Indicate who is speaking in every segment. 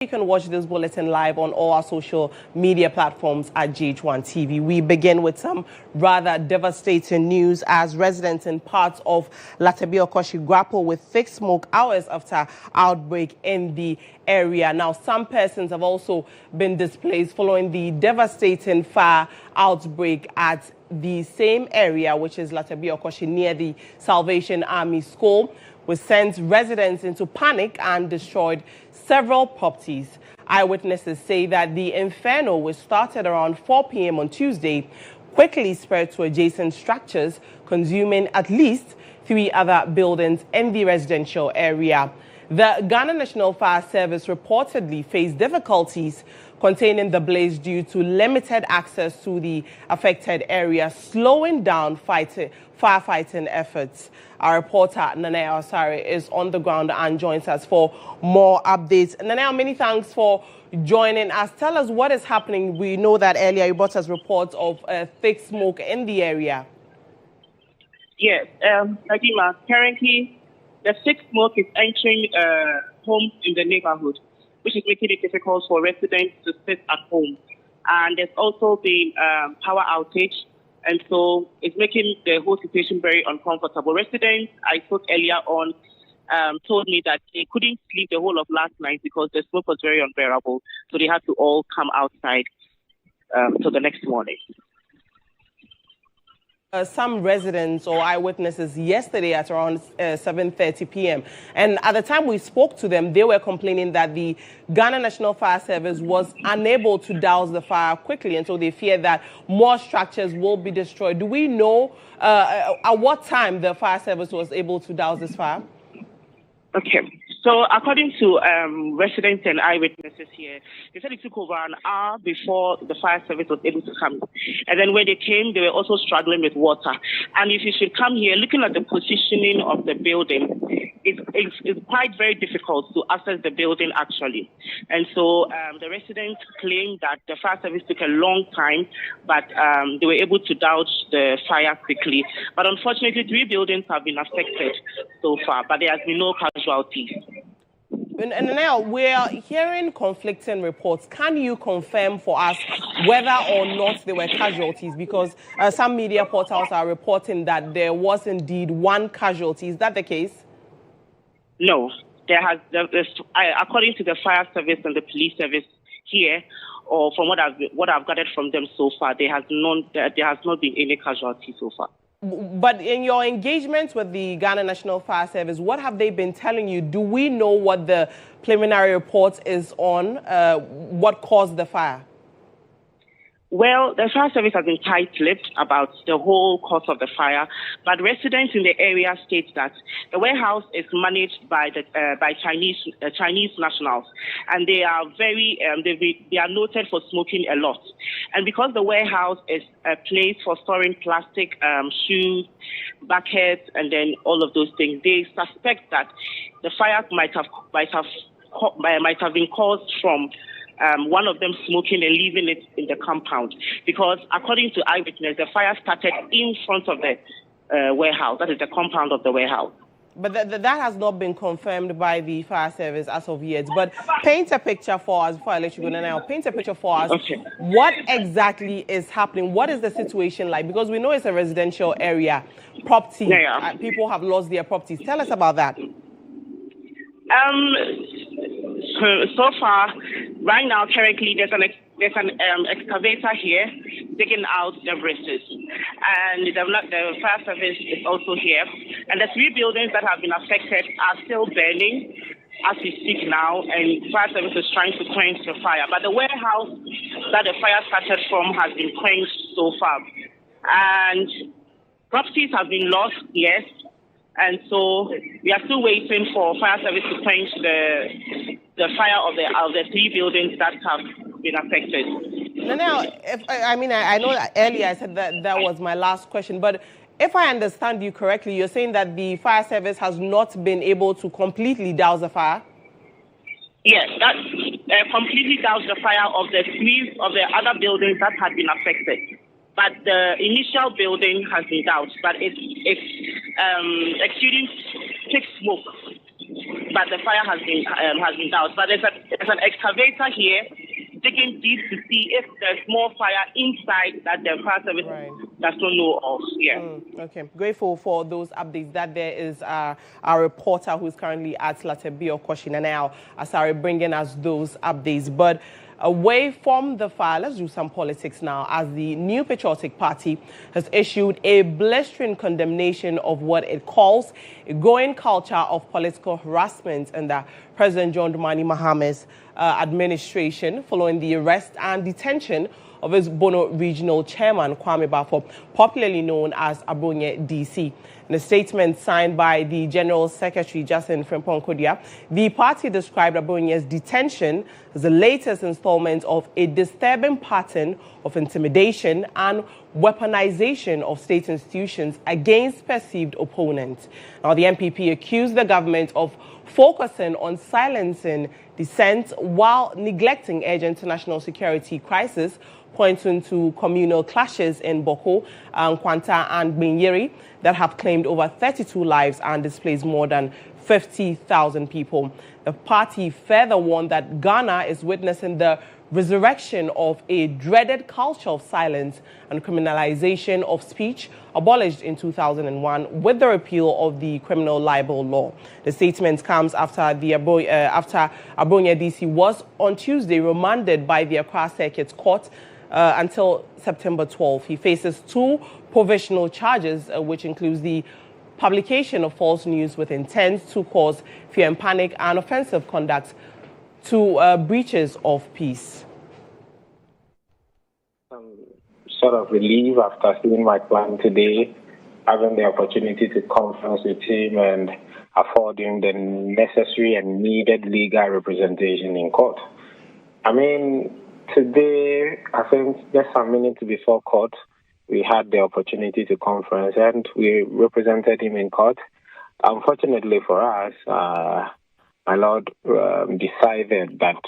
Speaker 1: You can watch this bulletin live on all our social media platforms at GHOne TV. We begin with some rather devastating news as residents in parts of Latio grapple with thick smoke hours after outbreak in the area. Now, some persons have also been displaced following the devastating fire outbreak at the same area, which is Latio near the Salvation Army School, which sent residents into panic and destroyed several properties. Eyewitnesses say that the inferno, which started around 4 p.m. on Tuesday, quickly spread to adjacent structures, consuming at least 3 other buildings in the residential area. The Ghana National Fire Service reportedly faced difficulties containing the blaze due to limited access to the affected area, slowing down firefighting efforts. Our reporter, Nanea Osari, is on the ground and joins us for more updates. Nanea, many thanks for joining us. Tell us what is happening. We know that earlier you brought us reports of thick smoke in the area.
Speaker 2: Yes, Najima, currently the thick smoke is entering homes in the neighborhood, which is making it difficult for residents to sit at home. And there's also been power outage, and so it's making the whole situation very uncomfortable. Residents I spoke earlier on told me that they couldn't sleep the whole of last night because the smoke was very unbearable, so they had to all come outside till the next morning.
Speaker 1: Some residents or eyewitnesses yesterday at around 7:30 p.m. And at the time we spoke to them, they were complaining that the Ghana National Fire Service was unable to douse the fire quickly, and so they fear that more structures will be destroyed. Do we know at what time the fire service was able to douse this fire?
Speaker 2: Okay. So according to residents and eyewitnesses here, they said it took over an hour before the fire service was able to come. And then when they came, they were also struggling with water. And if you should come here, looking at the positioning of the building, it's quite very difficult to access the building actually. And so the residents claim that the fire service took a long time, but they were able to douse the fire quickly. But unfortunately, 3 buildings have been affected so far, but there has been no casualties.
Speaker 1: And now we're hearing conflicting reports. Can you confirm for us whether or not there were casualties? Because some media portals are reporting that there was indeed 1 casualty. Is that the case?
Speaker 2: No. According to the fire service and the police service here, or from what I've gathered from them so far, there has not been any casualties so far.
Speaker 1: But in your engagement with the Ghana National Fire Service, what have they been telling you? Do we know what the preliminary report is on what caused the fire?
Speaker 2: Well, the fire service has been tight-lipped about the whole cause of the fire, but residents in the area state that the warehouse is managed by Chinese nationals, and they are they are noted for smoking a lot. And because the warehouse is a place for storing plastic, shoes, buckets, and then all of those things, they suspect that the fire might have been caused from one of them smoking and leaving it in the compound, because according to eyewitness, the fire started in front of the warehouse. That is the compound of the warehouse.
Speaker 1: But that has not been confirmed by the fire service as of yet. But paint a picture for us before I let you go now. Paint a picture for us.
Speaker 2: Okay.
Speaker 1: What exactly is happening? What is the situation like? Because we know it's a residential area. Property.
Speaker 2: Yeah.
Speaker 1: People have lost their properties. Tell us about that.
Speaker 2: So far, right now, currently, there's an excavator here digging out the bricks, and the fire service is also here. And the 3 buildings that have been affected are still burning as we speak now, and fire service is trying to quench the fire. But the warehouse that the fire started from has been quenched so far, and properties have been lost, yes. And so we are still waiting for fire service to quench the fire of the 3 buildings that have been affected.
Speaker 1: Now, I know that earlier I said that was my last question, but if I understand you correctly, you're saying that the fire service has not been able to completely douse the fire?
Speaker 2: Yes, that completely douse the fire of the 3 of the other buildings that had been affected. But the initial building has been doused, but it's exuding thick smoke. but the fire has been doused. But there's an excavator here digging deep to see if there's more fire inside that the fire service does not know of. Yeah.
Speaker 1: Okay. Grateful for those updates. That there is our reporter who's currently at Latio Koshina now, Asari, bringing us those updates. But away from the fire, let's do some politics now, as the New Patriotic Party has issued a blistering condemnation of what it calls a growing culture of political harassment under President John Dramani Mahama's administration following the arrest and detention of his Bono Regional Chairman, Kwame Bafo, popularly known as Abonye DC. In a statement signed by the General Secretary, Justin Frimpong Kodia, the party described Abonye's detention as the latest installment of a disturbing pattern of intimidation and weaponization of state institutions against perceived opponents. Now, the NPP accused the government of focusing on silencing dissent while neglecting urgent national security crisis, pointing to communal clashes in Boko, Kwanta and Binyeri that have claimed over 32 lives and displaced more than 50,000 people. The party further warned that Ghana is witnessing the resurrection of a dreaded culture of silence and criminalization of speech abolished in 2001 with the repeal of the criminal libel law. The statement comes after Abonye DC was on Tuesday remanded by the Accra Circuit Court until September 12. He faces 2 provisional charges, which includes the publication of false news with intent to cause fear and panic and offensive conduct to breaches of peace.
Speaker 3: Sort of relief after seeing my client today, having the opportunity to conference with him and afford him the necessary and needed legal representation in court. I mean, today, I think just some minutes before court, we had the opportunity to conference and we represented him in court. Unfortunately for us, my lord decided that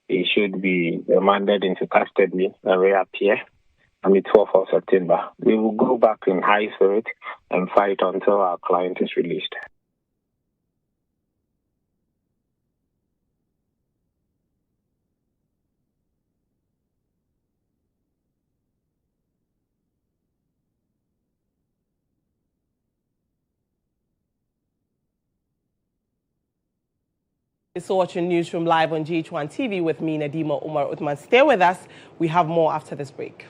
Speaker 3: he should be remanded into custody and reappear on the 12th of September. We will go back in high spirit and fight until our client is released.
Speaker 1: It's watching Newsroom live on GHOne TV with me, Nadima Umar Uthman. Stay with us. We have more after this break.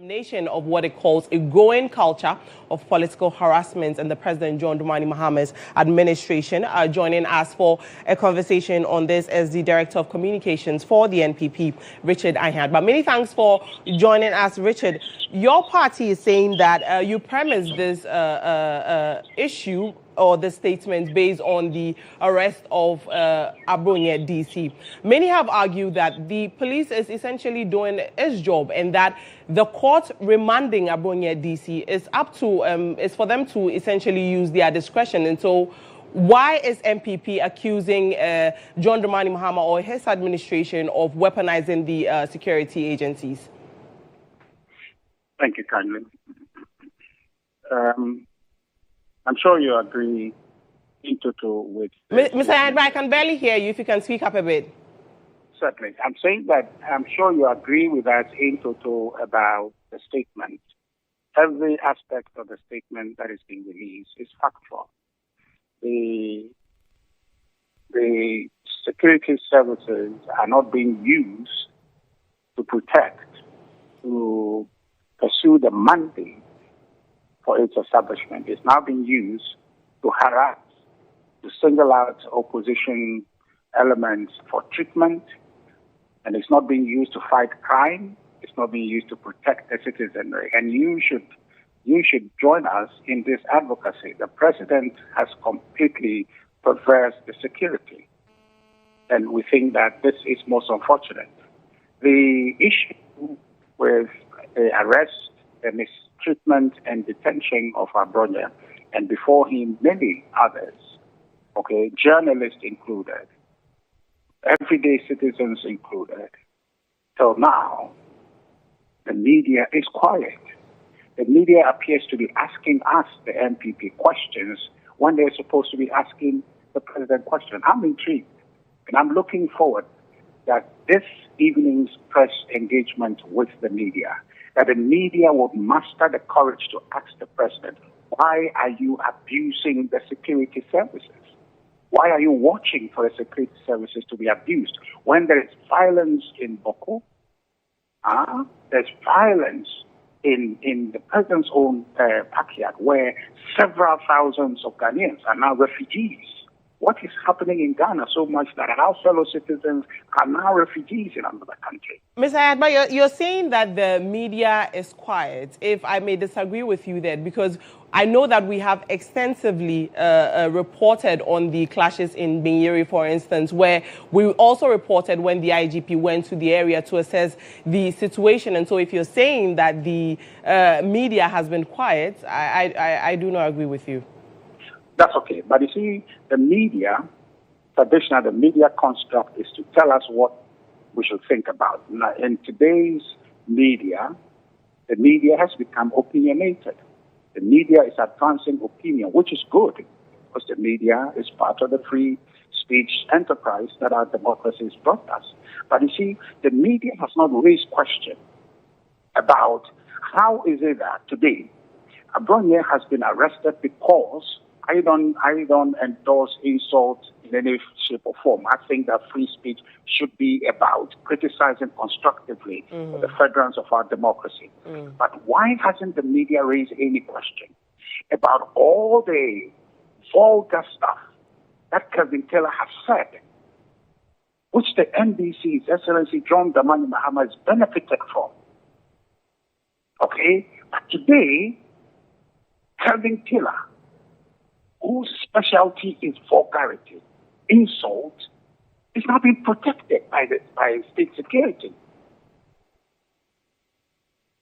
Speaker 1: Condemnation of what it calls a growing culture of political harassment in the President John Dramani Mahama's administration. Joining us for a conversation on this is the Director of Communications for the NPP, Richard Ahad. But many thanks for joining us, Richard. Your party is saying that you premise this issue or the statement based on the arrest of Abronye DC. Many have argued that the police is essentially doing its job and that the court remanding Abronye DC is up to is for them to essentially use their discretion. And so, why is MPP accusing John Dramani Mahama or his administration of weaponizing the security agencies?
Speaker 4: Thank you kindly. I'm sure you agree in total with...
Speaker 1: Mr. Ahad, I can barely hear you. If you can speak up a bit.
Speaker 4: Certainly. I'm saying that I'm sure you agree with us in total about the statement. Every aspect of the statement that is being released is factual. The security services are not being used to protect, to pursue the mandate for its establishment. It's now being used to harass, to single out opposition elements for treatment, and it's not being used to fight crime. It's not being used to protect the citizenry. And you should join us in this advocacy. The president has completely perverted the security, and we think that this is most unfortunate. The issue with the arrest, the mistreatment and detention of Abronye, and before him many others, journalists included, everyday citizens included. Till now, the media is quiet. The media appears to be asking us, the MPP, questions when they're supposed to be asking the president questions. I'm intrigued, and I'm looking forward that this evening's press engagement with the media, that the media would muster the courage to ask the president, why are you abusing the security services? Why are you watching for the security services to be abused? When there is violence in Boko, there's violence in the president's own backyard, where several thousands of Ghanaians are now refugees. What is happening in Ghana so much that our fellow citizens are now refugees in another country?
Speaker 1: Mr. Ahad, you're saying that the media is quiet. If I may disagree with you there, because I know that we have extensively reported on the clashes in Binyeri, for instance, where we also reported when the IGP went to the area to assess the situation. And so if you're saying that the media has been quiet, I do not agree with you.
Speaker 4: That's okay. But you see, the media, traditionally, the media construct is to tell us what we should think about. Now, in today's media, the media has become opinionated. The media is advancing opinion, which is good, because the media is part of the free speech enterprise that our democracy has brought us. But you see, the media has not raised question about how is it that today Abronye has been arrested because I don't endorse insult in any shape or form. I think that free speech should be about criticizing constructively the furtherance of our democracy. But why hasn't the media raised any question about all the vulgar stuff that Kevin Taylor has said, which the NDC, His Excellency John Dramani Mahama, has benefited from? But today, Kevin Taylor, whose specialty is vulgarity, insult, is not being protected by state security.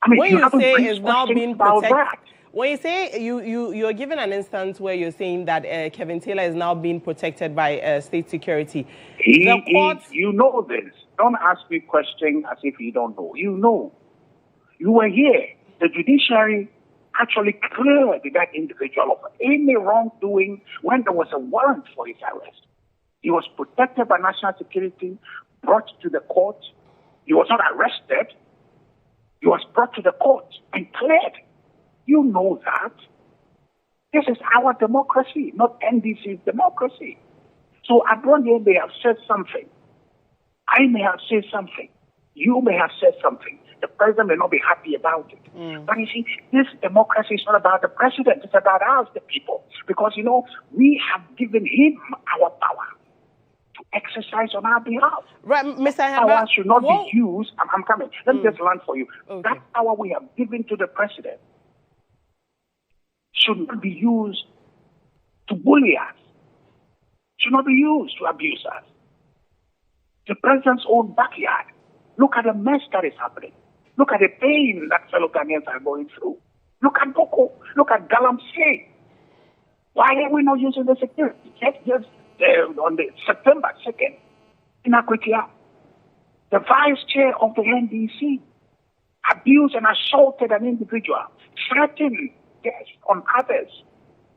Speaker 4: I mean,
Speaker 1: when you say it's now being protected,
Speaker 4: that.
Speaker 1: When you say you're given an instance where you're saying that Kevin Taylor is now being protected by state security,
Speaker 4: you know this. Don't ask me questions as if you don't know. You know. You were here. The judiciary actually cleared that individual of any wrongdoing when there was a warrant for his arrest. He was protected by national security, brought to the court. He was not arrested. He was brought to the court and cleared. You know that. This is our democracy, not NDC's democracy. So Abronye may have said something. I may have said something. You may have said something. The president may not be happy about it. But you see, this democracy is not about the president. It's about us, the people. Because, you know, we have given him our power to exercise on our behalf.
Speaker 1: Right, Mr.
Speaker 4: Power should not be used. I'm coming. Let me just land for you. Okay. That power we have given to the president should not be used to bully us. Should not be used to abuse us. The president's own backyard. Look at the mess that is happening. Look at the pain that fellow Ghanaians are going through. Look at Boko. Look at Galamsey. Why are we not using the security? Just on the September 2nd, in Akwitia, the vice chair of the NDC abused and assaulted an individual, threatened on others.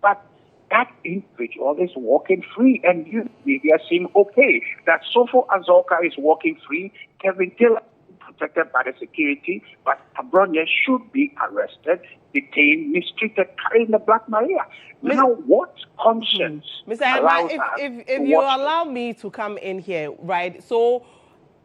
Speaker 4: But that individual is walking free, and you media seem okay. That Sofo Azoka is walking free, Kevin Taylor is protected by the security, but Abronya should be arrested, detained, mistreated, carrying the Black Maria. Now, what conscience
Speaker 1: Mr.
Speaker 4: allows
Speaker 1: if you allow me to come in here, right? So,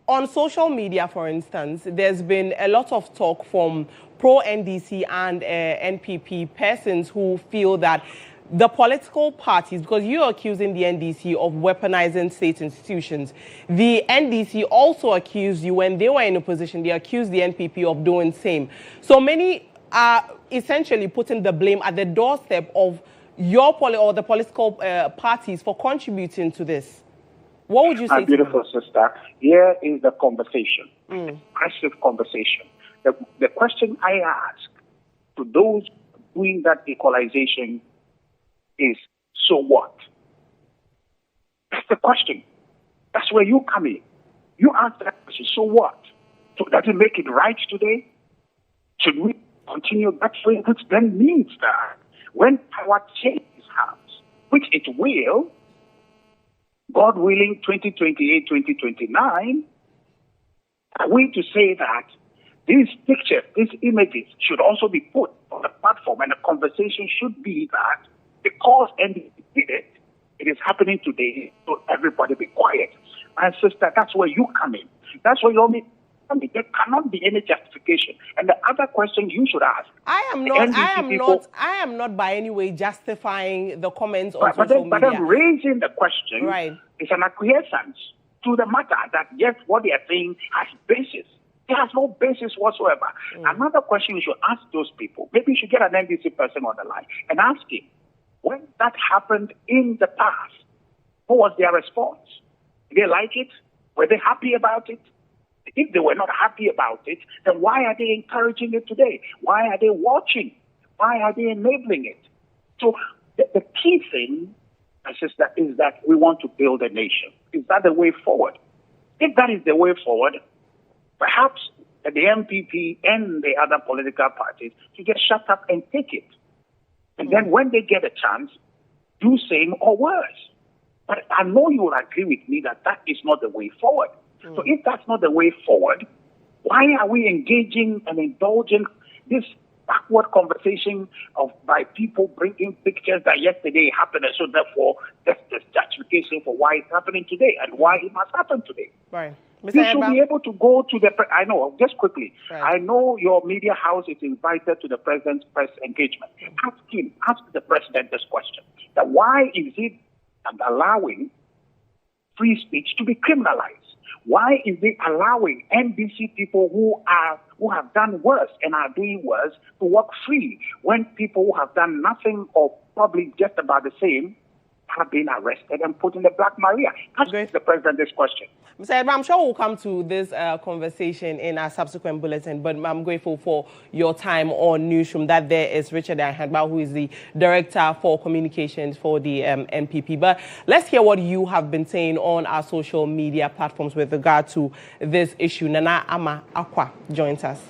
Speaker 1: on social media, for instance, there's been a lot of talk from pro-NDC and NPP persons who feel that the political parties, because you're accusing the NDC of weaponizing state institutions, the NDC also accused you when they were in opposition, they accused the NPP of doing the same. So many are essentially putting the blame at the doorstep of your or the political parties for contributing to this. What would you say?
Speaker 4: Beautiful sister, here is the conversation, aggressive conversation. The question I ask to those doing that equalization is, so what? That's the question. That's where you come in. You ask that question, so what? So does it make it right today? Should we continue that way? Which then means that when power changes hands, which it will, God willing, 2028, 2029, are we to say that these pictures, these images should also be put on the platform, and the conversation should be that because NDC did it, it is happening today, so everybody be quiet. My sister, that's where you come in. That's where you only come in. There cannot be any justification. And the other question you should ask.
Speaker 1: I am not by any way justifying the comments on social media.
Speaker 4: But I'm raising the question.
Speaker 1: Right.
Speaker 4: It's an acquiescence to the matter that yes, what they are saying has basis. It has no basis whatsoever. Another question you should ask those people, maybe you should get an NDC person on the line and ask him, when that happened in the past, what was their response? Did they like it? Were they happy about it? If they were not happy about it, then why are they encouraging it today? Why are they watching? Why are they enabling it? So the key thing, my sister, is that we want to build a nation. Is that the way forward? If that is the way forward, perhaps the MPP and the other political parties should just shut up and take it. And then when they get a chance, do same or worse. But I know you will agree with me that that is not the way forward. So if that's not the way forward, why are we engaging and indulging this backward conversation by people bringing pictures that yesterday happened, and so therefore that's the justification for why it's happening today and why it must happen today.
Speaker 1: Right.
Speaker 4: You should be able to go to the... I know, just quickly.
Speaker 1: Right.
Speaker 4: I know your media house is invited to the president's press engagement. Ask the president this question. That why is he allowing free speech to be criminalized? Why is he allowing NBC people who have done worse and are doing worse to walk free when people who have done nothing or probably just about the same have been arrested and put in the Black Maria? Ask the president this question.
Speaker 1: Mr. Edmund, I'm sure we'll come to this conversation in our subsequent bulletin, but I'm grateful for your time on Newsroom. That there is Richard Ahadba, who is the Director for Communications for the NPP. But let's hear what you have been saying on our social media platforms with regard to this issue. Nana Ama Akwa joins us.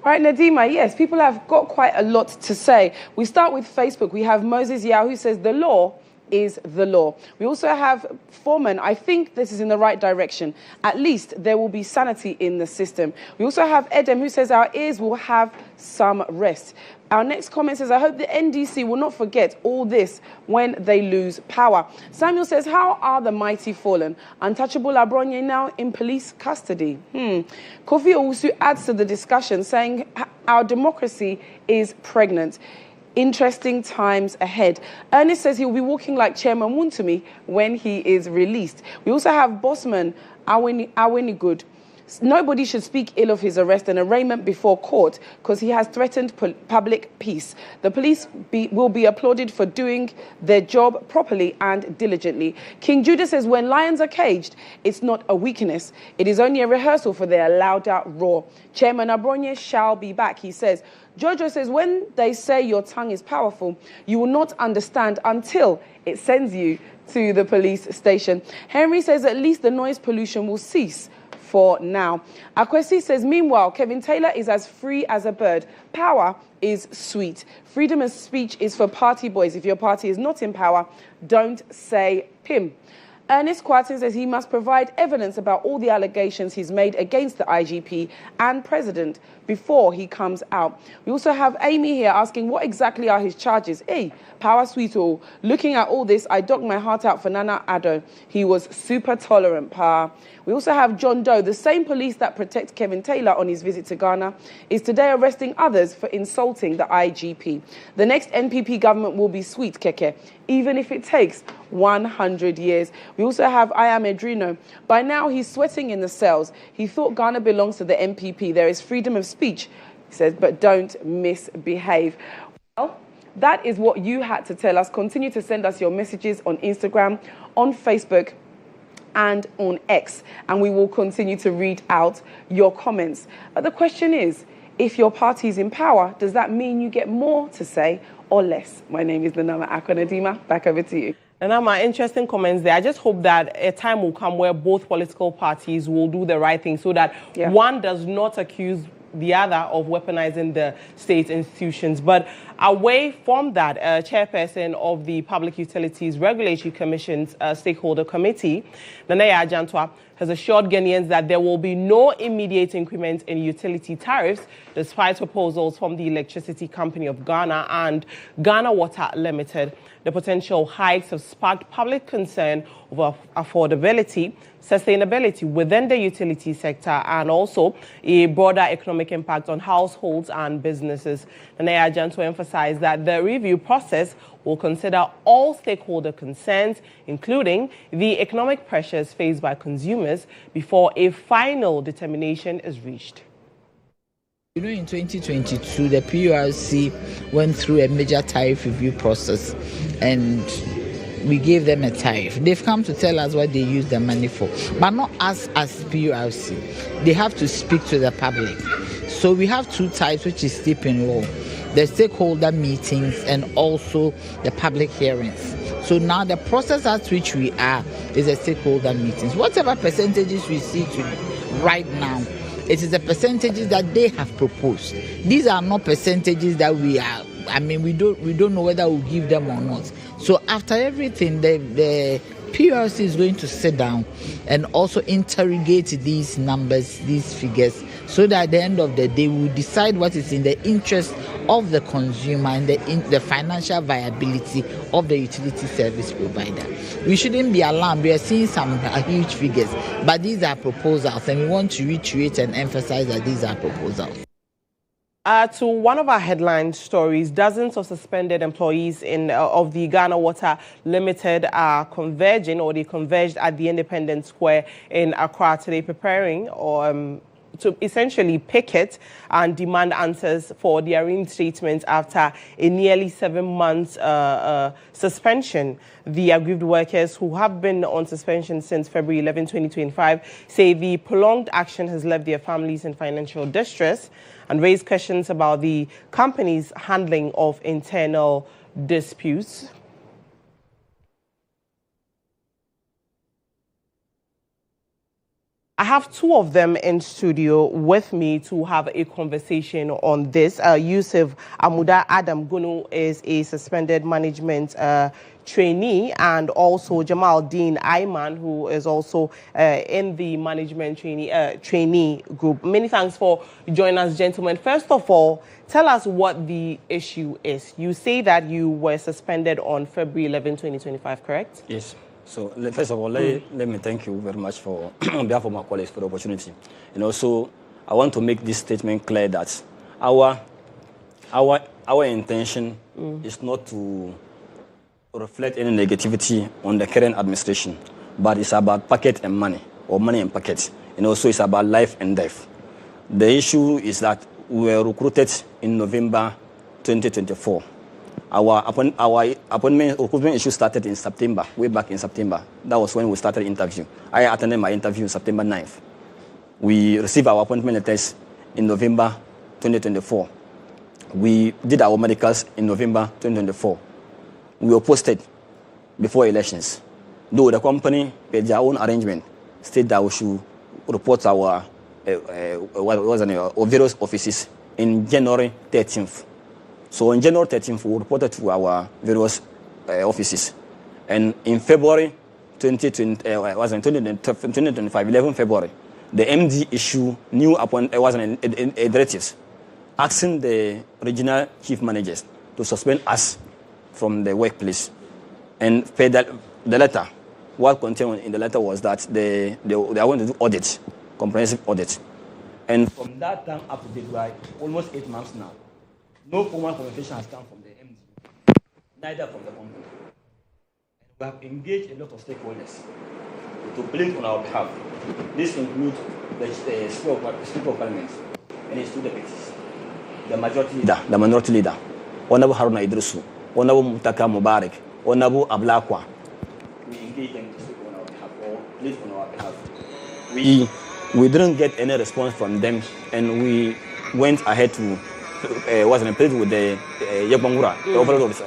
Speaker 5: All right, Nadima, yes, people have got quite a lot to say. We start with Facebook. We have Moses Yao, who says the law is the law. We also have Foreman. I think this is in the right direction. At least there will be sanity in the system. We also have Edem, who says our ears will have some rest. Our next comment says, I hope the NDC will not forget all this when they lose power. Samuel says, how are the mighty fallen? Untouchable Abronye now in police custody. Kofi Owusu adds to the discussion, saying our democracy is pregnant. Interesting times ahead. Ernest says he will be walking like Chairman Wuntumi when he is released. We also have Bossman Awini Good. Nobody should speak ill of his arrest and arraignment before court because he has threatened public peace. The police will be applauded for doing their job properly and diligently. King Judah says when lions are caged, it's not a weakness. It is only a rehearsal for their louder roar. Chairman Abronye shall be back, he says. Jojo says when they say your tongue is powerful, you will not understand until it sends you to the police station. Henry says at least the noise pollution will cease for now. Akwesi says, meanwhile, Kevin Taylor is as free as a bird. Power is sweet. Freedom of speech is for party boys. If your party is not in power, don't say PIM. Ernest Kwartin says he must provide evidence about all the allegations he's made against the IGP and president before he comes out. We also have Amy here asking what exactly are his charges. Hey, power sweet all. Looking at all this, I docked my heart out for Nana Addo. He was super tolerant, pa. We also have John Doe, the same police that protect Kevin Taylor on his visit to Ghana, is today arresting others for insulting the IGP. The next NPP government will be sweet, Keke, even if it takes 100 years. We also have Ayam Edrino. By now, he's sweating in the cells. He thought Ghana belongs to the NPP. There is freedom of speech, he says, but don't misbehave. Well, that is what you had to tell us. Continue to send us your messages on Instagram, on Facebook, and on X, and we will continue to read out your comments. But the question is, if your party is in power, does that mean you get more to say or less? My name is Nanama Akonadima. Back over to you.
Speaker 1: Nanama, interesting comments there. I just hope that a time will come where both political parties will do the right thing so that one does not accuse the other of weaponizing the state institutions. But away from that, chairperson of the Public Utilities Regulatory Commission's Stakeholder Committee, Nanaya Ajantwa, has assured Ghanaians that there will be no immediate increment in utility tariffs, despite proposals from the Electricity Company of Ghana and Ghana Water Limited. The potential hikes have sparked public concern over affordability, sustainability within the utility sector, and also a broader economic impact on households and businesses. Nanaya Janto emphasized that the review process will consider all stakeholder concerns, including the economic pressures faced by consumers, before a final determination is reached.
Speaker 6: You know, in 2022, the PURC went through a major tariff review process, and we gave them a tariff. They've come to tell us what they use the money for, but not us as PURC. They have to speak to the public. So we have two types, which is stepping law: the stakeholder meetings and also the public hearings. So now the process at which we are is the stakeholder meetings. Whatever percentages we see right now, it is the percentages that they have proposed. These are not percentages that we are. I mean, we don't know whether we'll give them or not. So after everything, the PURC is going to sit down and also interrogate these numbers, these figures, so that at the end of the day, we'll decide what is in the interest of the consumer and the financial viability of the utility service provider. We shouldn't be alarmed. We are seeing some huge figures, but these are proposals, and we want to reiterate and emphasize that these are proposals.
Speaker 1: To one of our headline stories, dozens of suspended employees of the Ghana Water Limited are converging, or they converged at the Independence Square in Accra today, preparing to essentially picket and demand answers for their reinstatement after a nearly 7 months suspension. The aggrieved workers, who have been on suspension since February 11, 2025, say the prolonged action has left their families in financial distress and raised questions about the company's handling of internal disputes. I have two of them in studio with me to have a conversation on this. Yusuf Amuda Adam Gunu is a suspended management trainee, and also Jamal Dean Ayman, who is also in the management trainee group. Many thanks for joining us, gentlemen. First of all, tell us what the issue is. You say that you were suspended on February 11, 2025, correct?
Speaker 7: Yes. So first of all, let me thank you very much for, on behalf of my colleagues, for the opportunity. And also, I want to make this statement clear that our intention is not to reflect any negativity on the current administration, but it's about pocket and money, or money and pocket. And also, it's about life and death. The issue is that we were recruited in November 2024. Our recruitment issue started in September, way back in September. That was when we started interview. I attended my interview on September 9th. We received our appointment letters in November 2024. We did our medicals in November 2024. We were posted before elections. Though the company, with their own arrangement, stated that we should report our various offices in January 13th. So on January 13th, we reported to our various offices. And in February 2025, 11 February, the MD issued new directives asking the regional chief managers to suspend us from the workplace. And the letter, what contained in the letter was that they are going to do audit, comprehensive audit. And from that time up to date, we are almost 8 months now. No formal communication has come from the MD, neither from the company. We have engaged a lot of stakeholders to plead on our behalf. This includes the Speaker of Parliament and his two deputies, the majority leader, the minority leader, Honorable Haruna Idrisu, Honorable Mutaka Mubarak, Honorable Ablakwa. We engaged them to speak on our behalf or plead on our behalf. We didn't get any response from them, and we went ahead to was in place with the Yagbangura, the overlord of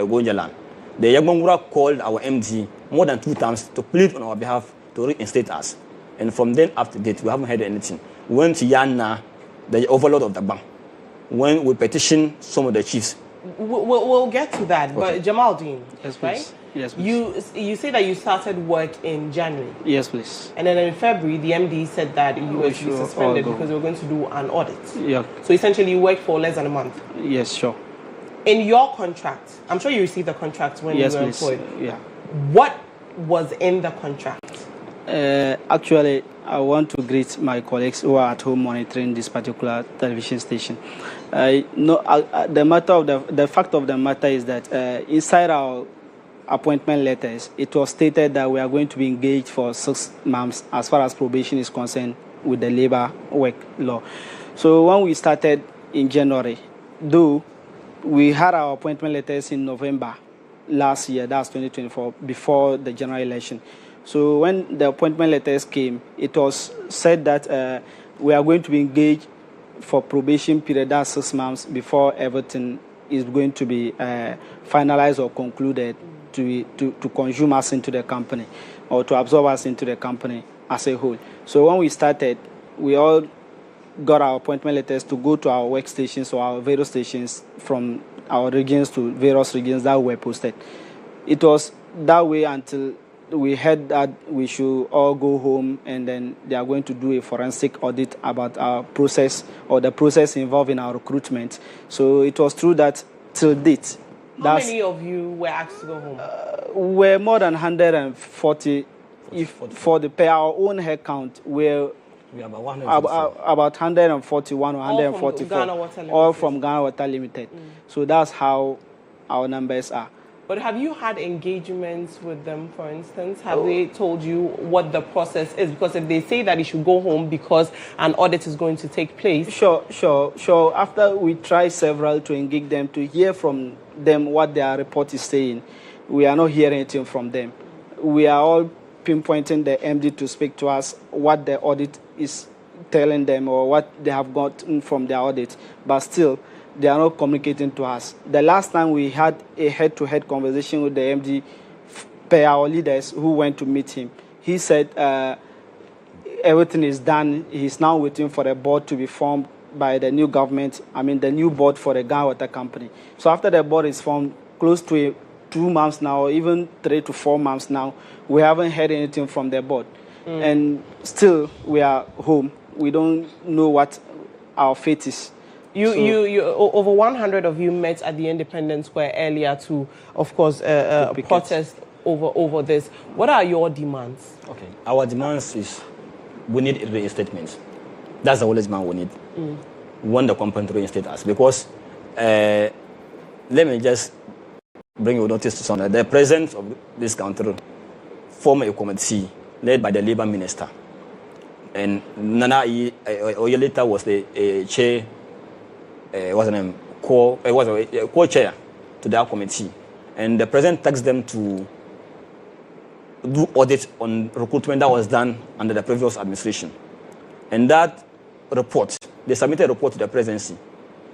Speaker 7: Gonjaland. The Yagbangura called our MD more than 2 times to plead on our behalf to reinstate us. And from then up to date, we haven't heard anything. We went to Yana, the overlord of the bank, when we petitioned some of the chiefs.
Speaker 1: We'll get to that, okay. But Jamal Dean,
Speaker 8: yes,
Speaker 1: right?
Speaker 8: Please. Yes, please.
Speaker 1: You say that you started work in January.
Speaker 8: Yes, please.
Speaker 1: And then in February, the MD said that you were to be suspended because we were going to do an audit.
Speaker 8: Yeah.
Speaker 1: So essentially, you worked for less than a month.
Speaker 8: Yes, sure.
Speaker 1: In your contract, I'm sure you received the contract when you were employed.
Speaker 8: Yeah.
Speaker 1: What was in the contract?
Speaker 8: Actually, I want to greet my colleagues who are at home monitoring this particular television station. The fact of the matter is that inside our appointment letters, it was stated that we are going to be engaged for 6 months as far as probation is concerned with the labor work law. So when we started in January, though we had our appointment letters in November last year, that's 2024, before the general election. So when the appointment letters came, it was said that we are going to be engaged for probation period, that's 6 months, before everything is going to be finalized or concluded to consume us into the company or to absorb us into the company as a whole. So when we started, we all got our appointment letters to go to our workstations or our various stations from our regions to various regions that were posted. It was that way until we heard that we should all go home and then they are going to do a forensic audit about our process or the process involved in our recruitment. So it was true that till date.
Speaker 1: How many of you were asked to go home?
Speaker 8: We're more than 140. If for the per our own head count, we are about 141 or 144. All from Ghana Water Limited. So that's how our numbers are.
Speaker 1: But have you had engagements with them, for instance? Have they told you what the process is? Because if they say that you should go home because an audit is going to take place.
Speaker 8: Sure. After we try several to engage them, to hear from them what their report is saying, we are not hearing anything from them. We are all pinpointing the MD to speak to us what the audit is telling them or what they have gotten from their audit. But still, they are not communicating to us. The last time we had a head-to-head conversation with the MD per our leaders who went to meet him, he said everything is done. He's now waiting for the board to be formed by the new government, the new board for the Ghana Water Company. So after the board is formed, close to 2 months now, or even 3 to 4 months now, we haven't heard anything from the board. And still, we are home. We don't know what our fate is.
Speaker 1: You over 100 of you met at the Independence Square earlier to, of course, protest over this. What are your demands?
Speaker 7: Okay, our demands is we need reinstatement. That's the only demand we need. We want the company to reinstate us because let me just bring your notice to something. The president of this country formed a committee led by the Labour Minister, and Nana Oyelita was the chair. What's the name? Co-chair to that committee, and the president tasked them to do audit on recruitment that was done under the previous administration. And that report, they submitted a report to the presidency.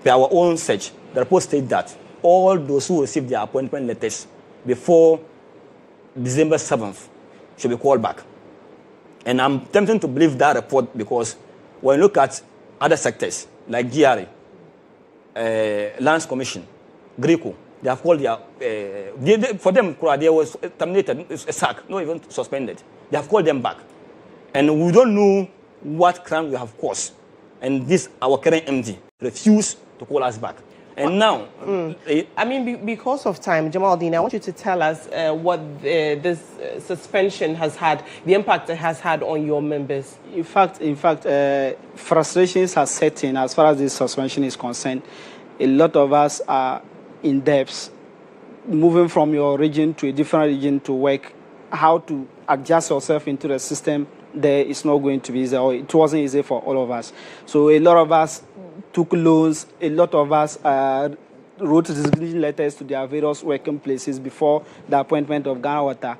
Speaker 7: By our own search, the report stated that all those who received their appointment letters before December 7th should be called back. And I'm tempted to believe that report because when you look at other sectors like GRA, Lands Commission, GHOne, they have called their, for them, they was terminated, a sack, not even suspended. They have called them back. And we don't know what crime we have caused. And this, our current MD, refused to call us back. And now...
Speaker 1: because of time, Jamaldeen, I want you to tell us what this suspension has had, the impact it has had on your members.
Speaker 8: In fact, frustrations have set in as far as this suspension is concerned. A lot of us are in depth, moving from your region to a different region to work, how to adjust yourself into the system there is not going to be easy, or it wasn't easy for all of us. So a lot of us took loans, a lot of us wrote resignation letters to their various working places before the appointment of Ghana Water.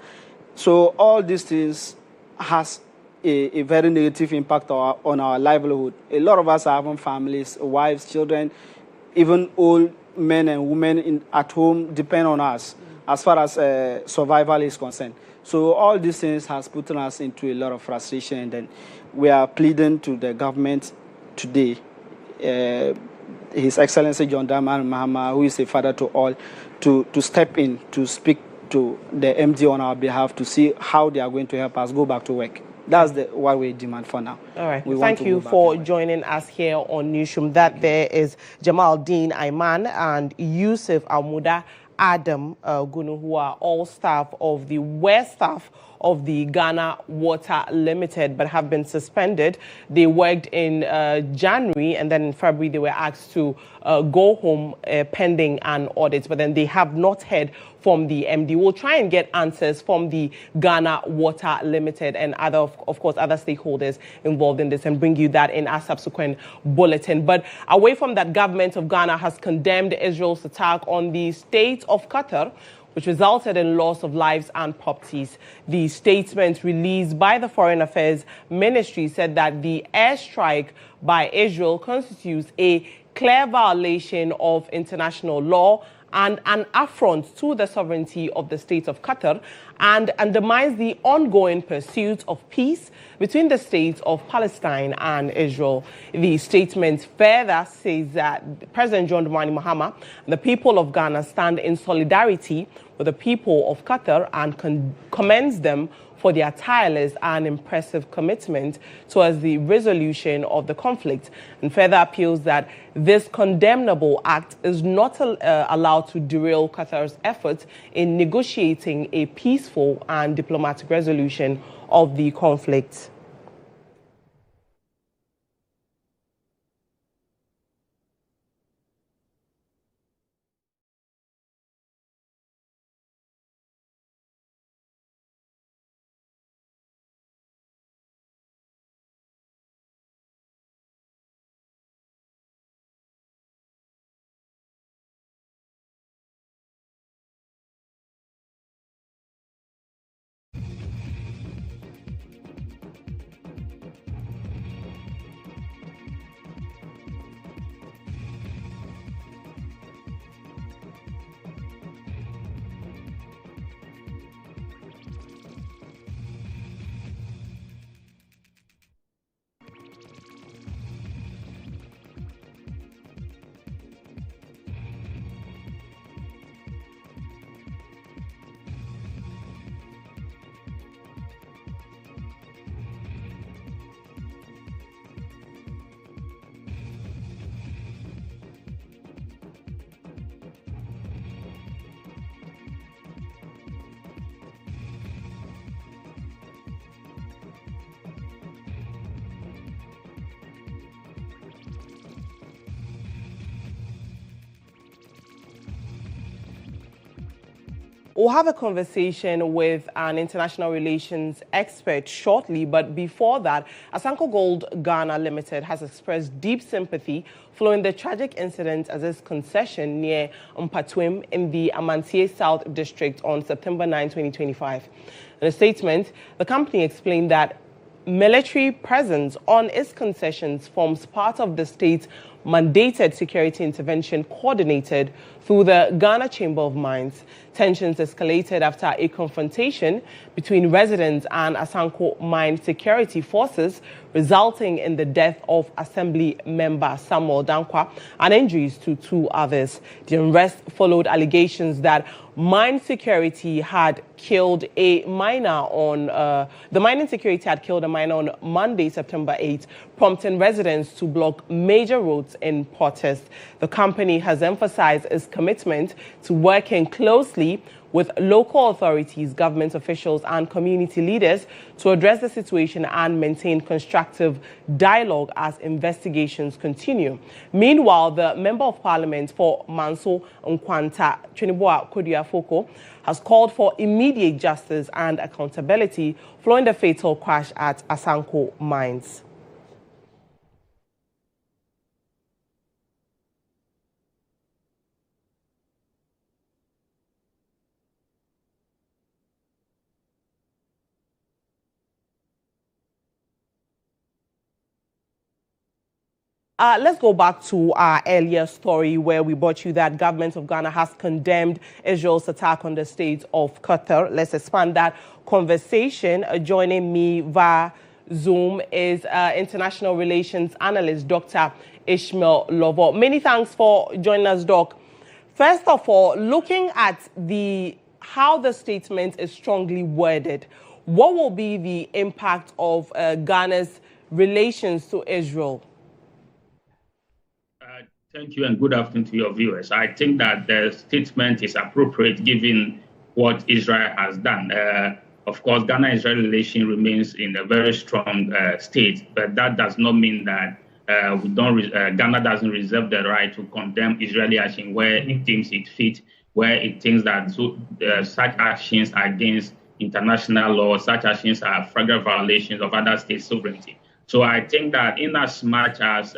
Speaker 8: So all these things has a very negative impact on our livelihood. A lot of us are having families, wives, children, even old men and women at home depend on us as far as survival is concerned. So all these things has put us into a lot of frustration, and then we are pleading to the government today, His Excellency John Dramani Mahama, who is a father to all, to step in, to speak to the MD on our behalf to see how they are going to help us go back to work. That's what we demand for now.
Speaker 1: All right. Thank you for joining us here on Newsroom. That there is Jamaldeen Ayman and Yusuf Almuda Adam Gunu, who are all staff of the of the Ghana Water Limited, but have been suspended. They worked in January, and then in February they were asked to go home pending an audit, but then they have not heard from the MD. We'll try and get answers from the Ghana Water Limited and other, of course, other stakeholders involved in this, and bring you that in our subsequent bulletin. But away from that, government of Ghana has condemned Israel's attack on the state of Qatar, which resulted in loss of lives and properties. The statement released by the Foreign Affairs Ministry said that the airstrike by Israel constitutes a clear violation of international law and an affront to the sovereignty of the state of Qatar, and undermines the ongoing pursuit of peace between the states of Palestine and Israel. The statement further says that President John Dramani Mahama and the people of Ghana stand in solidarity with the people of Qatar and commends them for their tireless and impressive commitment towards the resolution of the conflict, and further appeals that this condemnable act is not allowed to derail Qatar's efforts in negotiating a peaceful and diplomatic resolution of the conflict. We'll have a conversation with an international relations expert shortly, but before that, Asanko Gold Ghana Limited has expressed deep sympathy following the tragic incident at its concession near Mpatwim in the Amansie South District on September 9, 2025. In a statement, the company explained that military presence on its concessions forms part of the state's mandated security intervention coordinated through the Ghana Chamber of Mines. Tensions escalated after a confrontation between residents and Asanko mine security forces, resulting in the death of Assembly member Samuel Dankwa and injuries to 2 others. The unrest followed allegations that mine security had killed a miner on the mining security had killed a miner on Monday, September 8, prompting residents to block major roads in protest. The company has emphasized its commitment to working closely with local authorities, government officials, and community leaders to address the situation and maintain constructive dialogue as investigations continue. Meanwhile, the Member of Parliament for Manso Nkwanta, Chinibua Koduafoko, has called for immediate justice and accountability following the fatal crash at Asanko Mines. Let's go back to our earlier story where we brought you that government of Ghana has condemned Israel's attack on the state of Qatar. Let's expand that conversation. Joining me via Zoom is international relations analyst, Dr. Ishmael Lovo. Many thanks for joining us, Doc. First of all, looking at how the statement is strongly worded, what will be the impact of Ghana's relations to Israel?
Speaker 9: Thank you and good afternoon to your viewers. I think that the statement is appropriate given what Israel has done. Of course, Ghana-Israel relation remains in a very strong state, but that does not mean that Ghana doesn't reserve the right to condemn Israeli action where it deems it fit, where it thinks that such actions are against international law, such actions are flagrant violations of other states' sovereignty. So I think that in as much as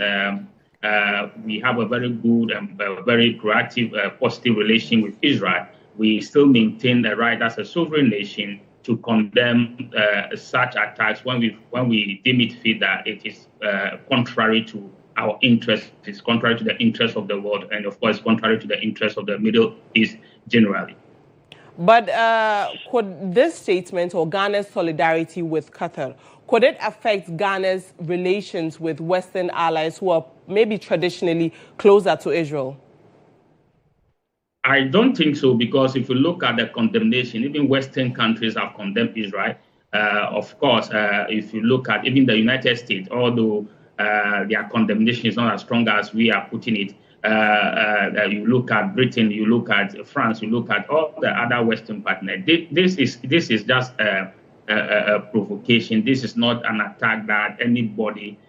Speaker 9: we have a very good and very proactive, positive relation with Israel, we still maintain the right as a sovereign nation to condemn such attacks when we deem it fit that it is contrary to our interests, it's contrary to the interests of the world, and of course contrary to the interests of the Middle East generally.
Speaker 1: But could this statement or Ghana's solidarity with Qatar, could it affect Ghana's relations with Western allies who are maybe traditionally closer to Israel?
Speaker 9: I don't think so, because if you look at the condemnation, even Western countries have condemned Israel. Of course, if you look at even the United States, although their condemnation is not as strong as we are putting it, you look at Britain, you look at France, you look at all the other Western partners. This is just a provocation. This is not an attack that anybody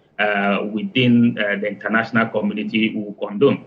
Speaker 9: within the international community will condone.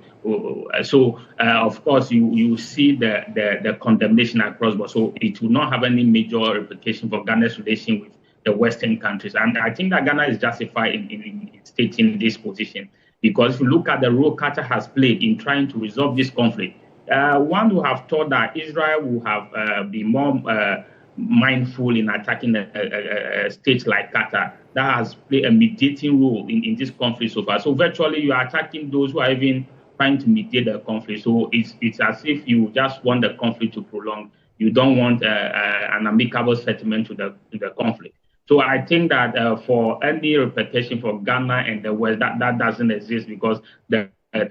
Speaker 9: So, of course, you see the condemnation across board. So it will not have any major repercussion for Ghana's relation with the Western countries. And I think that Ghana is justified in stating this position, because if you look at the role Qatar has played in trying to resolve this conflict, one would have thought that Israel would have been more mindful in attacking a state like Qatar that has played a mediating role in this conflict so far. So virtually you are attacking those who are even trying to mediate the conflict. So it's as if you just want the conflict to prolong. You don't want an amicable settlement to the conflict. So I think that for any repercussion for Ghana and the West, that doesn't exist, because the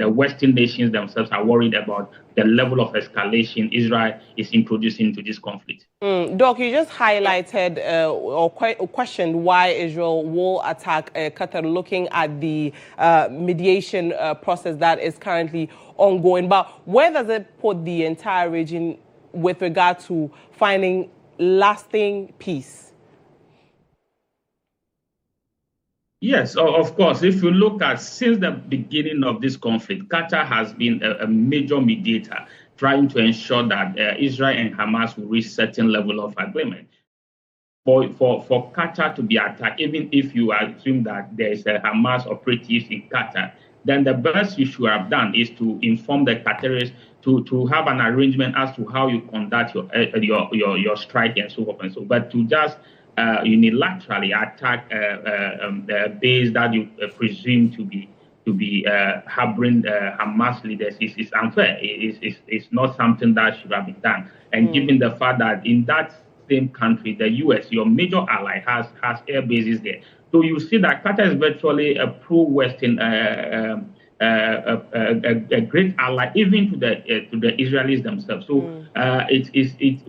Speaker 9: Western nations themselves are worried about the level of escalation Israel is introducing into this conflict.
Speaker 1: Doc, you just highlighted or questioned why Israel will attack Qatar, looking at the mediation process that is currently ongoing. But where does it put the entire region with regard to finding lasting peace?
Speaker 9: Yes, of course. If you look at since the beginning of this conflict, Qatar has been a major mediator. trying to ensure that Israel and Hamas will reach certain level of agreement. For Qatar to be attacked, even if you assume that there is a Hamas operative in Qatar, then the best you should have done is to inform the Qataris to have an arrangement as to how you conduct your strike and so forth and so. But to just unilaterally attack the base that you presume to be harboring Hamas leaders is unfair. It's not something that should have been done. And given the fact that in that same country, the U.S., your major ally, has air bases there. So you see that Qatar is virtually a pro-Western, a great ally, even to the Israelis themselves. So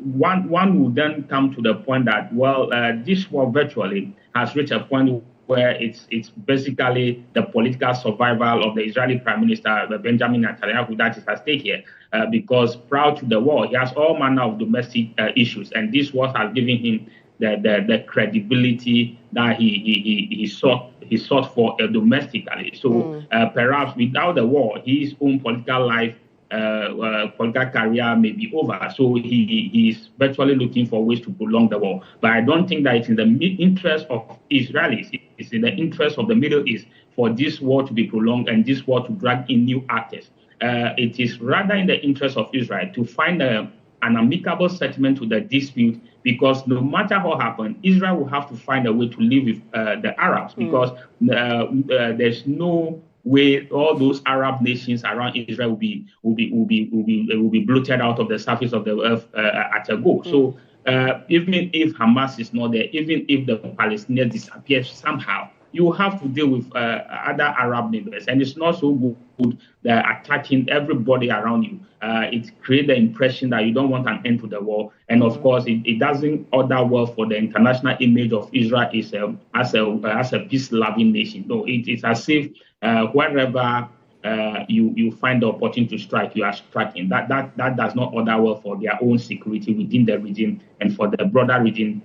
Speaker 9: one will then come to the point that, well, this war virtually has reached a point where it's basically the political survival of the Israeli Prime Minister, Benjamin Netanyahu, that is at stake here. Because prior to the war, he has all manner of domestic issues, and this war has given him the credibility that he sought for domestically. So perhaps without the war, his own political life, political career may be over. So he is virtually looking for ways to prolong the war. But I don't think that it's in the interest of Israelis. It's in the interest of the Middle East for this war to be prolonged and this war to drag in new actors. It is rather in the interest of Israel to find an amicable settlement to the dispute, because no matter what happens, Israel will have to find a way to live with the Arabs, because there's no way all those Arab nations around Israel will be blotted out of the surface of the earth at a go. So even if Hamas is not there, even if the Palestinians disappear somehow, you have to deal with other Arab neighbors, and it's not so good attacking everybody around you. It creates the impression that you don't want an end to the war, and of course, it doesn't order well for the international image of Israel as a peace-loving nation. No, it's as if wherever you find the opportunity to strike, you are striking. That does not order well for their own security within the region and for the broader region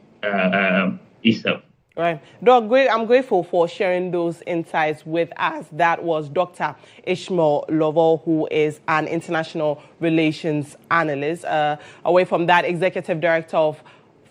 Speaker 9: itself.
Speaker 1: Right. Doc, I'm grateful for sharing those insights with us. That was Dr. Ishmael Lovell, who is an international relations analyst. Away from that, Executive Director of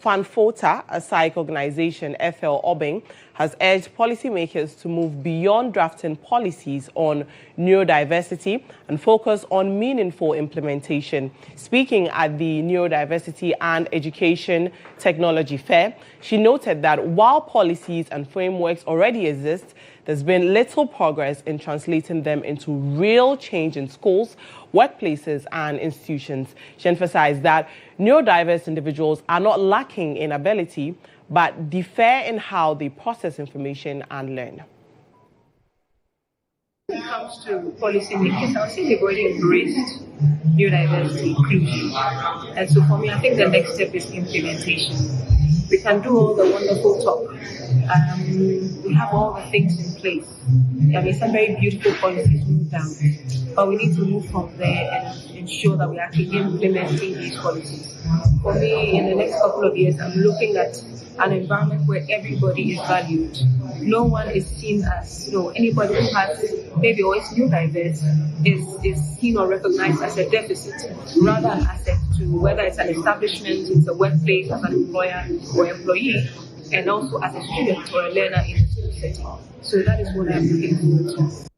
Speaker 1: FANFOTA, a psych organization, FL Obing, has urged policymakers to move beyond drafting policies on neurodiversity and focus on meaningful implementation. Speaking at the Neurodiversity and Education Technology Fair, she noted that while policies and frameworks already exist, there's been little progress in translating them into real change in schools, workplaces, and institutions. She emphasized that neurodiverse individuals are not lacking in ability, but differ in how they process information and learn.
Speaker 10: When it comes to policymakers, I would say they've already embraced neurodiversity inclusion. And so for me, I think the next step is implementation. We can do all the wonderful talk. We have all the things in place. I mean, some very beautiful policies move down. But we need to move from there and ensure that we're actually implementing these policies. For me, in the next couple of years, I'm looking at an environment where everybody is valued. No one is seen as, anybody who has maybe or is neurodiverse is seen or recognized as a deficit, rather an asset to whether it's an establishment, it's a workplace, as an employer or employee, and also as a student or a learner in a school setting. So that is what I'm looking forward to.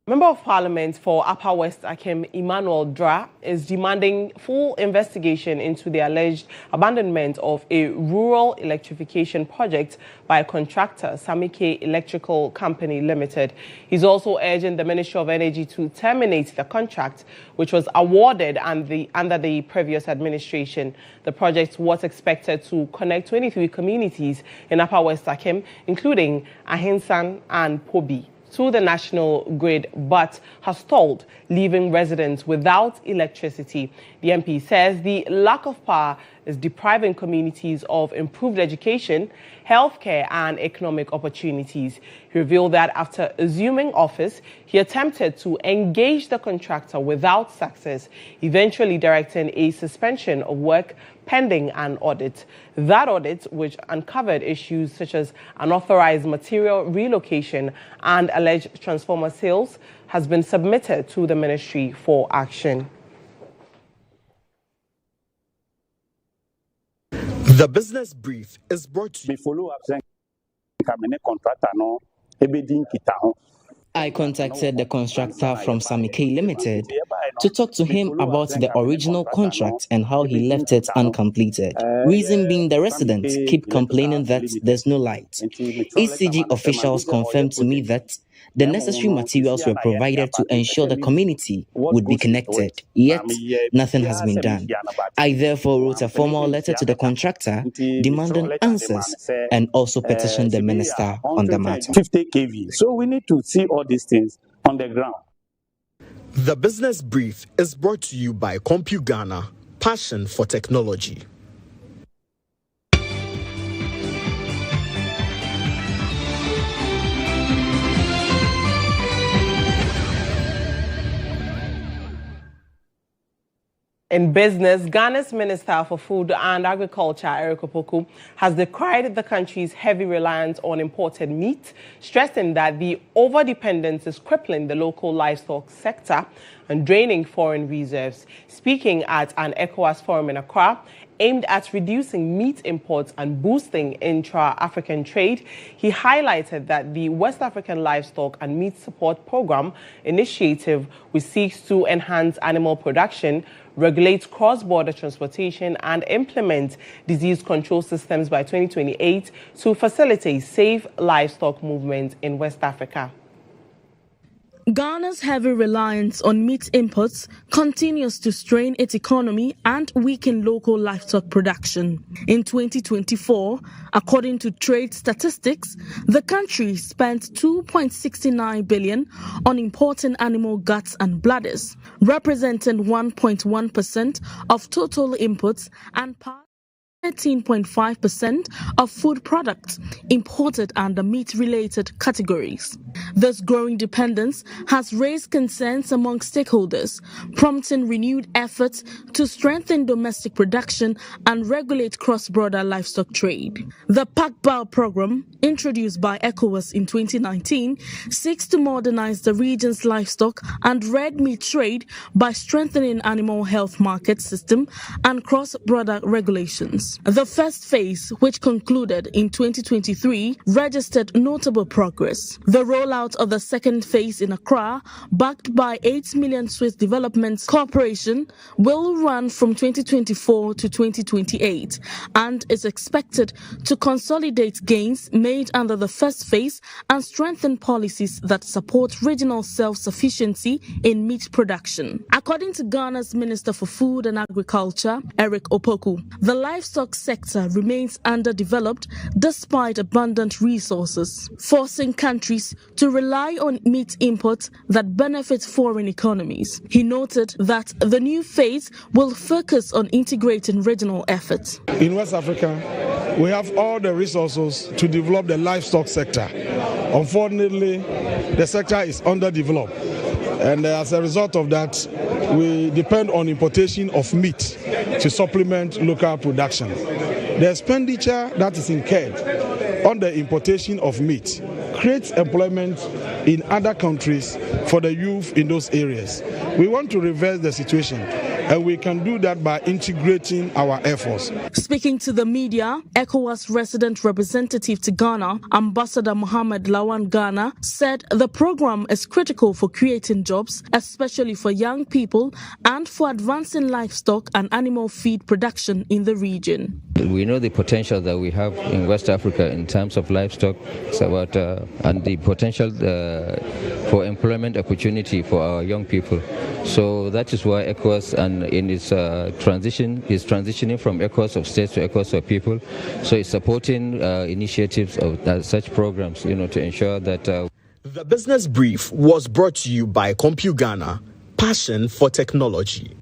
Speaker 1: Member of Parliament for Upper West Akem Emmanuel Dra is demanding full investigation into the alleged abandonment of a rural electrification project by contractor Samike Electrical Company Limited. He's also urging the Ministry of Energy to terminate the contract, which was awarded under the previous administration. The project was expected to connect 23 communities in Upper West Akem, including Ahinsan and Pobi, to the national grid, but has stalled, leaving residents without electricity. The MP says the lack of power is depriving communities of improved education, healthcare, and economic opportunities. He revealed that after assuming office, he attempted to engage the contractor without success, eventually directing a suspension of work pending an audit. That audit, which uncovered issues such as unauthorized material relocation and alleged transformer sales, has been submitted to the Ministry for action.
Speaker 11: The business brief is brought to you.
Speaker 12: I contacted the constructor from Samike Limited to talk to him about the original contract and how he left it uncompleted. Reason being, the residents keep complaining that there's no light. ECG officials confirmed to me that the necessary materials were provided to ensure the community would be connected, yet nothing has been done. I therefore wrote a formal letter to the contractor demanding answers and also petitioned the minister on the matter.
Speaker 13: 50 kV. So we need to see all these things on the ground.
Speaker 11: The business brief is brought to you by Ghana, passion for technology.
Speaker 1: In business, Ghana's Minister for Food and Agriculture, Kweku, has decried the country's heavy reliance on imported meat, stressing that the overdependence is crippling the local livestock sector and draining foreign reserves. Speaking at an ECOWAS forum in Accra, aimed at reducing meat imports and boosting intra-African trade, he highlighted that the West African Livestock and Meat Support Program initiative, which seeks to enhance animal production, regulate cross-border transportation, and implement disease control systems by 2028 to facilitate safe livestock movement in West Africa.
Speaker 14: Ghana's heavy reliance on meat imports continues to strain its economy and weaken local livestock production. In 2024, according to trade statistics, the country spent 2.69 billion on importing animal guts and bladders, representing 1.1% of total imports and 13.5% of food products imported under meat-related categories. This growing dependence has raised concerns among stakeholders, prompting renewed efforts to strengthen domestic production and regulate cross-border livestock trade. The PACBAO program, introduced by ECOWAS in 2019, seeks to modernize the region's livestock and red meat trade by strengthening animal health market system and cross-border regulations. The first phase, which concluded in 2023, registered notable progress. The rollout of the second phase in Accra, backed by 8 million Swiss Development Corporation, will run from 2024 to 2028 and is expected to consolidate gains made under the first phase and strengthen policies that support regional self-sufficiency in meat production. According to Ghana's Minister for Food and Agriculture, Eric Opoku, the livestock sector remains underdeveloped despite abundant resources, forcing countries to rely on meat imports that benefit foreign economies. He noted that the new phase will focus on integrating regional efforts.
Speaker 15: In West Africa, we have all the resources to develop the livestock sector. Unfortunately, the sector is underdeveloped, and as a result of that, we depend on importation of meat to supplement local production. The expenditure that is incurred on the importation of meat creates employment in other countries for the youth in those areas. We want to reverse the situation, and we can do that by integrating our efforts.
Speaker 14: Speaking to the media, ECOWAS resident representative to Ghana, Ambassador Mohamed Lawan Ghana, said the program is critical for creating jobs, especially for young people, and for advancing livestock and animal feed production in the region.
Speaker 16: We know the potential that we have in West Africa in terms of livestock, and the potential for employment opportunity for our young people. So that is why ECOWAS, and in its transition, is transitioning from ECOWAS of states to ECOWAS of people. So it's supporting initiatives of such programs, to ensure that.
Speaker 11: The business brief was brought to you by Ghana, passion for technology.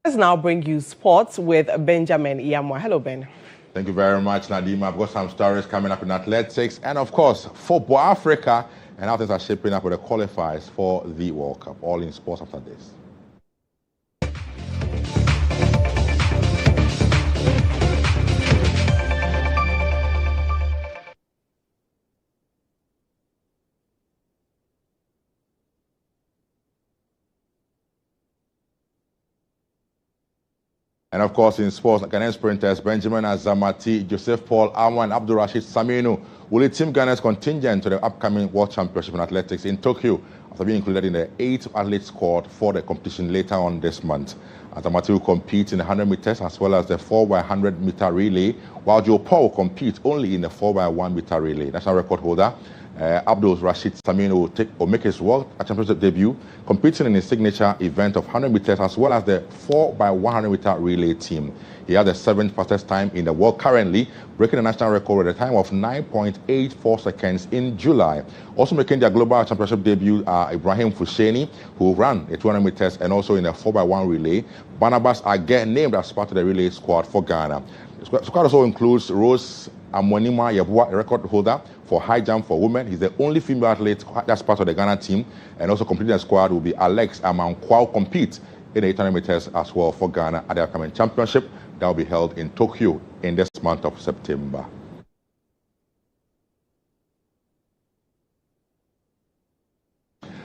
Speaker 1: Let's now bring you sports with Benjamin Iyamwa. Hello, Ben.
Speaker 17: Thank you very much, Nadeem. I've got some stories coming up in athletics and, of course, Football Africa and how things are shaping up with the qualifiers for the World Cup. All in sports after this. And of course, in sports, Ghanaian sprinters Benjamin Azamati, Joseph Paul Amwa, and Abdul Rashid Saminu will lead Team Ghana's contingent to the upcoming World Championship in Athletics in Tokyo after being included in the 8th athlete squad for the competition later on this month. Azamati will compete in the 100 meters as well as the 4x100 meter relay, while Joe Paul will compete only in the 4x1 meter relay. National record holder Abdul Rashid Saminu will make his World Championship debut, competing in his signature event of 100 meters as well as the 4x100 meter relay team. He has the 7th fastest time in the world currently, breaking the national record with a time of 9.84 seconds in July. Also making their global championship debut are Ibrahim Fusheni, who ran the 200 meters and also in the 4x1 relay. Barnabas again named as part of the relay squad for Ghana. The squad also includes Rose Amonima Yabua, a record holder for high jump for women. He's the only female athlete that's part of the Ghana team. And also completing the squad will be Alex Amankwao, compete in the 800 meters as well for Ghana at the upcoming championship that will be held in Tokyo in this month of September.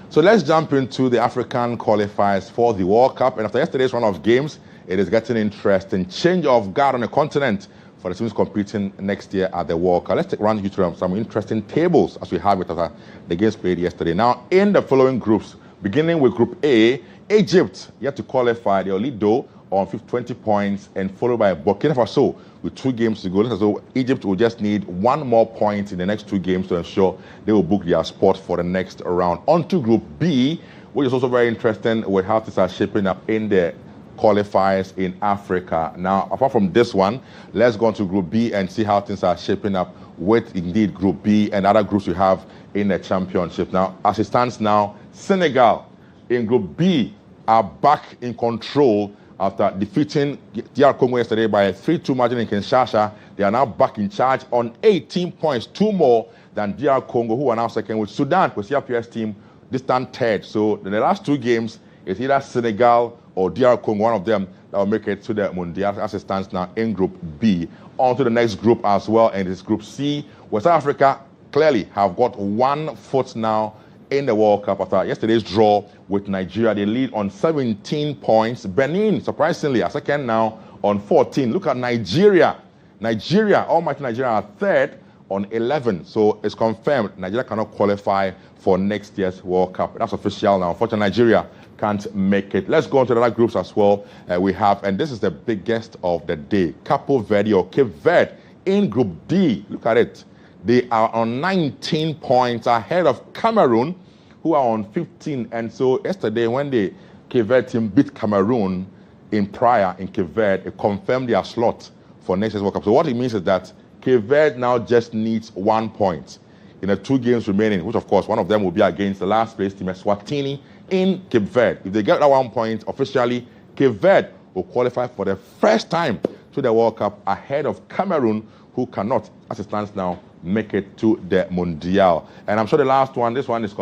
Speaker 17: So let's jump into the African qualifiers for the World Cup. And after yesterday's round of games, it is getting interesting. Change of guard on the continent for the teams competing next year at the World Cup. Let's run you through some interesting tables as we have it after the games played yesterday. Now, in the following groups, beginning with Group A, Egypt yet to qualify. They'll lead though on 20 points and followed by Burkina Faso with 2 games to go. So Egypt will just need 1 more point in the next 2 games to ensure they will book their spot for the next round. On to Group B, which is also very interesting with how things are shaping up in the qualifiers in Africa. Now, apart from this one, let's go on to Group B and see how things are shaping up with indeed Group B and other groups we have in the championship. Now, as it stands now, Senegal in Group B are back in control after defeating DR Congo yesterday by a 3-2 margin in Kinshasa. They are now back in charge on 18 points, 2 more than DR Congo, who are now second, with Sudan, with CRPS team, distant third. So in the last 2 games, it's either Senegal or DR Congo, one of them that will make it to the Mundial as it stands now in Group B. On to the next group as well, and it's Group C, where South Africa clearly have got 1 foot now in the World Cup after yesterday's draw with Nigeria. They lead on 17 points. Benin, surprisingly, are second now on 14. Look at Nigeria. Almighty Nigeria are third on 11. So it's confirmed Nigeria cannot qualify for next year's World Cup. That's official now. Unfortunately, Nigeria can't make it. Let's go on to the other groups as well. We have, and this is the biggest of the day, Cape Verde or Cape Verde in Group D. Look at it. They are on 19 points ahead of Cameroon, who are on 15. And so yesterday, when the Cape Verde team beat Cameroon in Praia in Cape Verde, it confirmed their slot for next year's World Cup. So what it means is that Cape Verde now just needs 1 point in the 2 games remaining, which of course one of them will be against the last place team, Eswatini, in Cape Verde. If they get that 1 point officially, Cape Verde will qualify for the first time to the World Cup ahead of Cameroon, who cannot, as it stands now, make it to the Mundial. And I'm sure the last one, this one is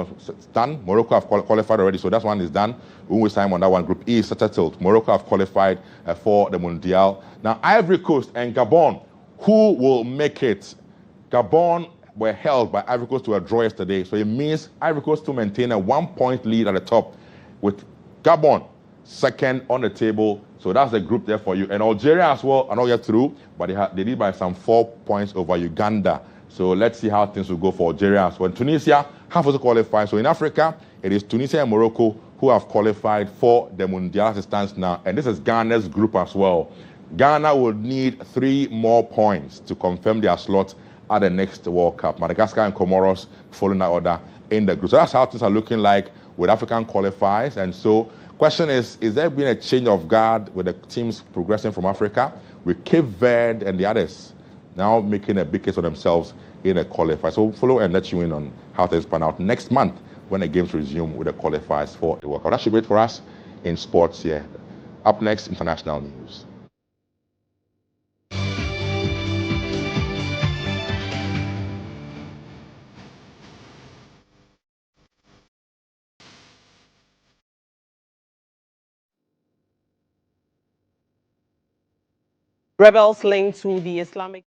Speaker 17: done. Morocco have qualified already, so that one is done. We will sign on that one. Group E is settled. Morocco have qualified for the Mundial. Now, Ivory Coast and Gabon, who will make it? Gabon were held by Ivory Coast to a draw yesterday, so it means Ivory Coast to maintain a 1-point lead at the top, with Gabon second on the table. So that's the group there for you. And Algeria as well are not yet through, but they lead by some 4 points over Uganda. So let's see how things will go for Algeria as well. Tunisia have also qualified. So in Africa, it is Tunisia and Morocco who have qualified for the Mundial as it stands now. And this is Ghana's group as well. Ghana will need 3 more points to confirm their slot at the next World Cup. Madagascar and Comoros following that order in the group. So that's how things are looking like with African qualifiers. And so question is there been a change of guard with the teams progressing from Africa, with Cape Verde and the others now making a big case for themselves in a qualifier? So we'll follow and let you in on how things pan out next month when the games resume with the qualifiers for the World Cup. That should be it for us in sports here. Up next, international news.
Speaker 1: Rebels linked to the Islamic.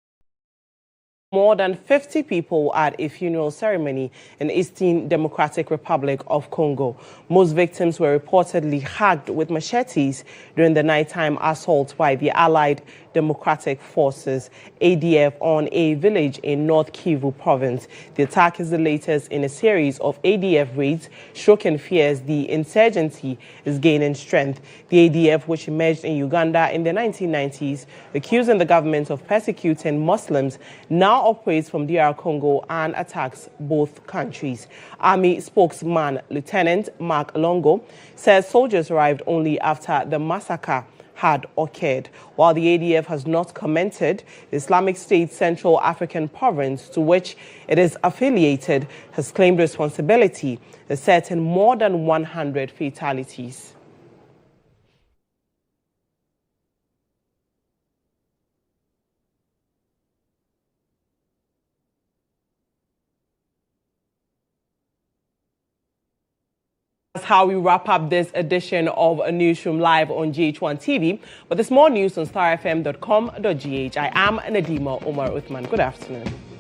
Speaker 1: More than 50 people at a funeral ceremony in Eastern Democratic Republic of Congo. Most victims were reportedly hacked with machetes during the nighttime assault by the Allied Democratic Forces, ADF, on a village in North Kivu province. The attack is the latest in a series of ADF raids, shocking fears the insurgency is gaining strength. The ADF, which emerged in Uganda in the 1990s, accusing the government of persecuting Muslims, now operates from DR Congo and attacks both countries. Army spokesman Lieutenant Mark Longo says soldiers arrived only after the massacre had occurred. While the ADF has not commented, the Islamic State Central African Province, to which it is affiliated, has claimed responsibility, asserting more than 100 fatalities. That's how we wrap up this edition of a Newsroom Live on GHOne TV. But there's more news on starfm.com.gh. I am Nadima Omar Uthman. Good afternoon.